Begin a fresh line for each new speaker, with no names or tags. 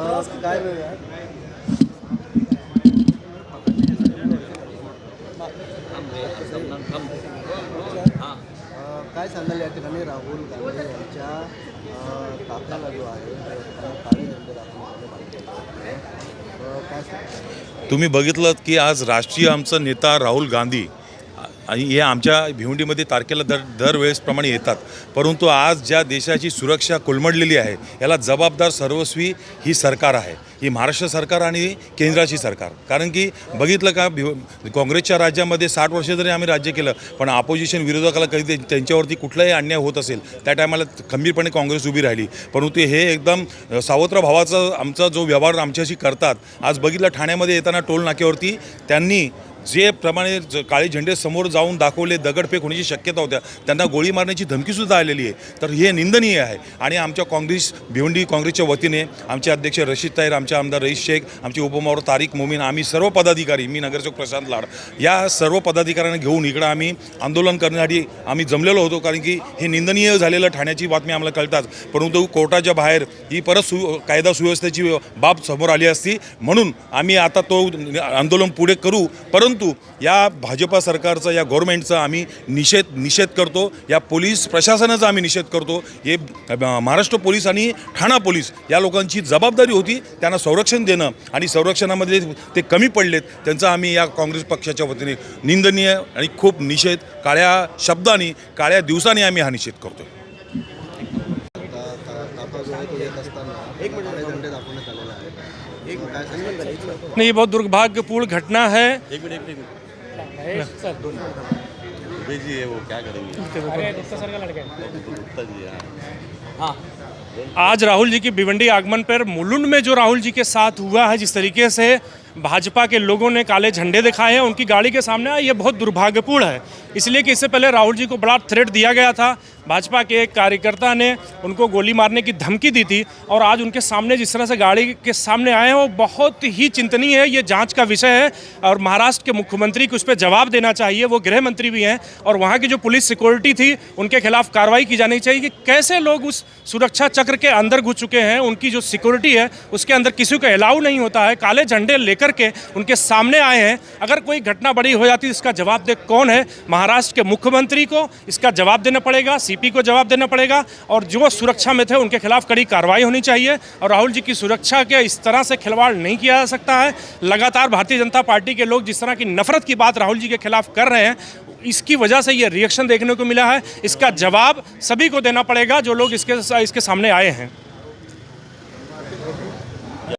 काय वेळ काय सांगाल या ठिकाणी राहुल गांधी यांच्या ताफ्याला जो आहे काळे झेंडे दाखवून काय सांगता?
तुम्ही बघितलं की आज राष्ट्रीय आमचा नेता राहुल गांधी आणि हे आमच्या भिवंडीमध्ये तारखेला दरवेळेसप्रमाणे येतात, परंतु आज ज्या देशाची सुरक्षा कोलमडलेली आहे याला जबाबदार सर्वस्वी ही सरकार आहे, ही महाराष्ट्र सरकार आणि केंद्राची सरकार. कारण की बघितलं का काँग्रेसच्या राज्यामध्ये 60 वर्ष जरी आम्ही राज्य केलं, पण अपोजिशन विरोधकाला कधी त्यांच्यावरती कुठलाही अन्याय होत असेल त्या टायमाला खंबीरपणे काँग्रेस उभी राहिली. परंतु हे एकदम सावत्र भावाचा आमचा जो व्यवहार आमच्याशी करतात. आज बघितलं ठाण्यामध्ये येताना टोल नाक्यावरती त्यांनी जे प्रमाणे काळे झेंडे समोर जाऊन दाखवले, दगडफेक होण्याची शक्यता होत्या, त्यांना गोळी मारण्याची धमकीसुद्धा आलेली आहे. तर हे निंदनीय आहे. आणि आमच्या भिवंडी काँग्रेसच्या वतीने आमचे अध्यक्ष रशीद ताहीर, आमचे आमदार रईस शेख, आमचे उपमहापौर तारिक मोमीन, आम्ही सर्व पदाधिकारी, मी नगरसेवक प्रशांत लाड, या सर्व पदाधिकाऱ्यांना घेऊन इकडं आम्ही आंदोलन करण्यासाठी आम्ही जमलेलो होतो. कारण की हे निंदनीय झालेलं ठाण्याची बातमी आम्हाला कळतात, परंतु कोर्टाच्या बाहेर ही परत कायदा सुव्यवस्थेची बाब समोर आली असती, म्हणून आम्ही आता तो आंदोलन पुढे करू. परंतु या भाजपा सरकारचा, या गव्हर्नमेंटचा आम्ही निषेध करतो. या पोलीस प्रशासनाचा आम्ही निषेध करतो. हे महाराष्ट्र पोलीस आणि ठाणा पोलीस या लोकांची जबाबदारी होती त्यांना संरक्षण देणं, आणि संरक्षणामध्ये ते कमी पडलेत, त्यांचा आम्ही या काँग्रेस पक्षाच्या वतीने निंदनीय आणि खूप निषेध, काळ्या शब्दांनी, काळ्या दिवसांनी आम्ही हा निषेध करतो.
नहीं, ये बहुत दुर्भाग्यपूर्ण घटना है।
एक मिनट भेजिए, वो क्या करेंगे? हाँ,
आज राहुल जी की भिवंडी आगमन पर मुलुंड में जो राहुल जी के साथ हुआ है, जिस तरीके से भाजपा के लोगों ने काले झंडे दिखाए हैं उनकी गाड़ी के सामने, ये बहुत दुर्भाग्यपूर्ण है। इसलिए कि इससे पहले राहुल जी को बड़ा थ्रेट दिया गया था, भाजपा के एक कार्यकर्ता ने उनको गोली मारने की धमकी दी थी, और आज उनके सामने जिस तरह से गाड़ी के सामने आए हैं वो बहुत ही चिंतनीय है। ये जांच का विषय है और महाराष्ट्र के मुख्यमंत्री को उस पर जवाब देना चाहिए। वो गृह मंत्री भी हैं और वहाँ की जो पुलिस सिक्योरिटी थी उनके खिलाफ कार्रवाई की जानी चाहिए कि कैसे लोग उस सुरक्षा चक्र के अंदर घुस चुके हैं। उनकी जो सिक्योरिटी है उसके अंदर किसी को अलाउ नहीं होता है, काले झंडे लेकर के उनके सामने आए हैं। अगर कोई घटना बड़ी हो जाती है इसका जवाब दे कौन है? महाराष्ट्र के मुख्यमंत्री को इसका जवाब देना पड़ेगा, सीपी को जवाब देना पड़ेगा, और जो सुरक्षा में थे उनके खिलाफ कड़ी कार्रवाई होनी चाहिए। और राहुल जी की सुरक्षा के इस तरह से खिलवाड़ नहीं किया जा सकता है। लगातार भारतीय जनता पार्टी के लोग जिस तरह की नफरत की बात राहुल जी के खिलाफ कर रहे हैं, इसकी वजह से ये रिएक्शन देखने को मिला है। इसका जवाब सभी को देना पड़ेगा जो लोग इसके सामने आए हैं।